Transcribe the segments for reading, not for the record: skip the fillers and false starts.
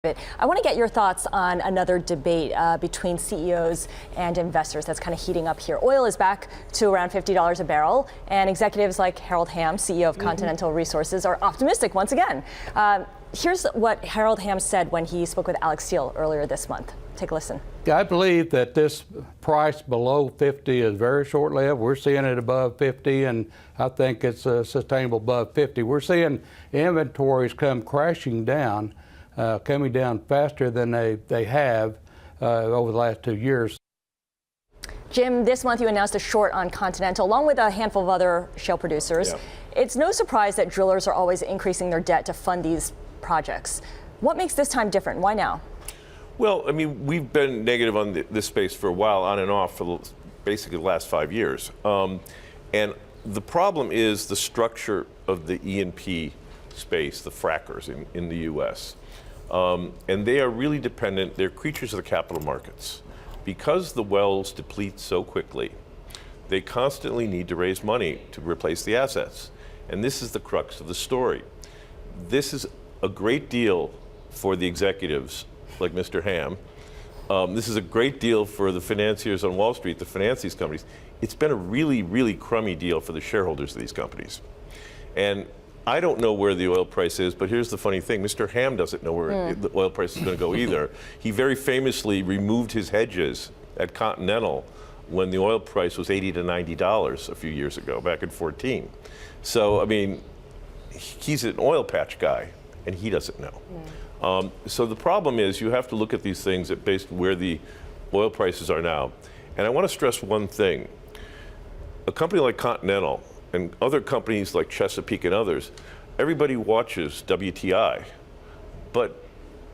I want to get your thoughts on another debate between CEOs and investors that's kind of heating up here. Oil is back to around $50 a barrel, and executives like Hamm, CEO of Continental Resources, are optimistic once again. Here's what Hamm said when he spoke with Alex Steele earlier this month. Take a listen. I believe that this price below 50 is very short-lived. We're seeing it above 50, and I think it's sustainable above 50. We're seeing inventories come crashing down, coming down faster than they have over the last 2 years. Jim, this month you announced a short on Continental, along with a handful of other shale producers. Yeah. It's no surprise that drillers are always increasing their debt to fund these projects. What makes this time different? Why now? Well, I mean, we've been negative on this space for a while, on and off, for basically the last 5 years. And the problem is the structure of the E&P space, the frackers in the U.S. And they are really dependent, they're creatures of the capital markets. Because the wells deplete so quickly, they constantly need to raise money to replace the assets. And this is the crux of the story. This is a great deal for the executives like Mr. Hamm. This is a great deal for the financiers on Wall Street to finance these companies. It's been a really, really crummy deal for the shareholders of these companies. And I don't know where the oil price is, but here's the funny thing. Mr. Hamm doesn't know where the oil price is going to go either. He very famously removed his hedges at Continental when the oil price was $80 to $90 a few years ago, back in 14. So, I mean, he's an oil patch guy, and he doesn't know. So the problem is you have to look at these things based on where the oil prices are now. And I want to stress one thing. A company like Continental and other companies like Chesapeake and others, everybody watches WTI. But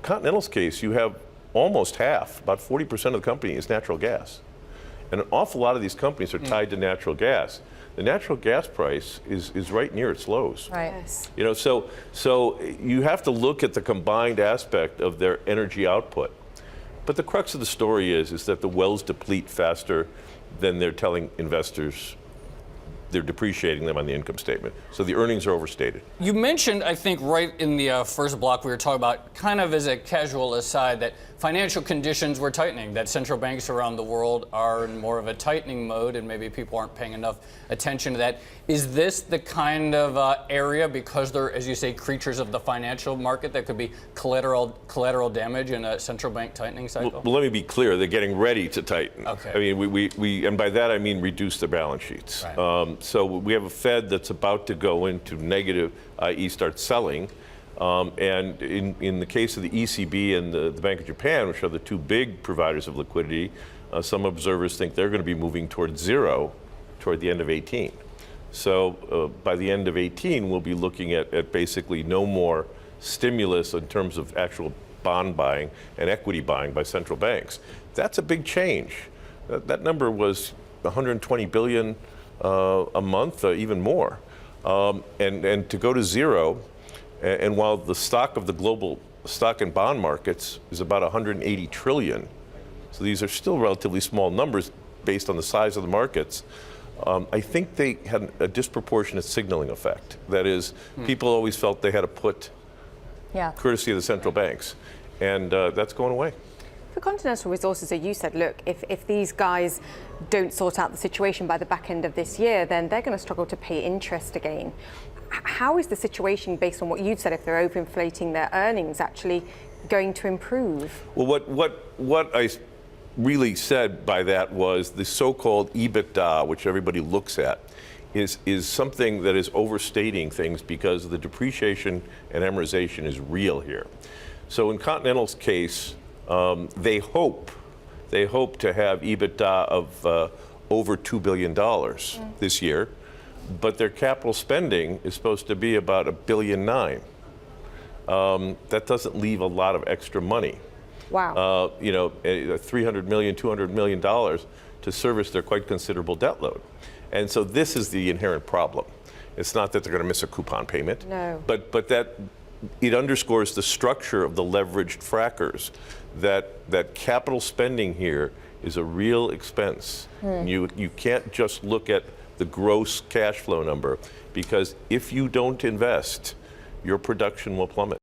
Continental's case, you have almost half, about 40% of the company is natural gas. And an awful lot of these companies are tied to natural gas. The natural gas price is right near its lows. Right. Yes. You know, so you have to look at the combined aspect of their energy output. But the crux of the story is that the wells deplete faster than they're telling investors. They're depreciating them on the income statement. So the earnings are overstated. You mentioned, I think, right in the first block we were talking about, kind of as a casual aside, that financial conditions were tightening, that central banks around the world are in more of a tightening mode, and maybe people aren't paying enough attention to that. Is this the kind of area, because they're, as you say, creatures of the financial market, that could be collateral damage in a central bank tightening cycle? Well, let me be clear. They're getting ready to tighten. Okay. I mean, we and by that I mean reduce their balance sheets. Right. So we have a Fed that's about to go into negative, i.e. start selling. And in the case of the ECB and the Bank of Japan, which are the two big providers of liquidity, some observers think they're going to be moving towards zero toward the end of 18. So by the end of 18, we'll be looking at basically no more stimulus in terms of actual bond buying and equity buying by central banks. That's a big change. That number was 120 billion a month, even more. And to go to zero, and while the stock of the global stock and bond markets is about 180 trillion, so these are still relatively small numbers based on the size of the markets, I think they had a disproportionate signaling effect. That is, people always felt they had to put courtesy of the central banks, and that's going away. For Continental Resources, you said, look, if these guys don't sort out the situation by the back end of this year, then they're going to struggle to pay interest again. How is the situation, based on what you've said, if they're overinflating their earnings, actually going to improve? Well, what I really said by that was the so-called EBITDA, which everybody looks at, is something that is overstating things because the depreciation and amortization is real here. So in Continental's case, they hope to have EBITDA of over $2 billion this year, but their capital spending is supposed to be about $1.9 billion. That doesn't leave a lot of extra money. Wow. You know, $300 million, $200 million to service their quite considerable debt load. And so this is the inherent problem. It's not that they're going to miss a coupon payment, no. but that it underscores the structure of the leveraged frackers, that capital spending here is a real expense. You can't just look at the gross cash flow number, because if you don't invest, your production will plummet.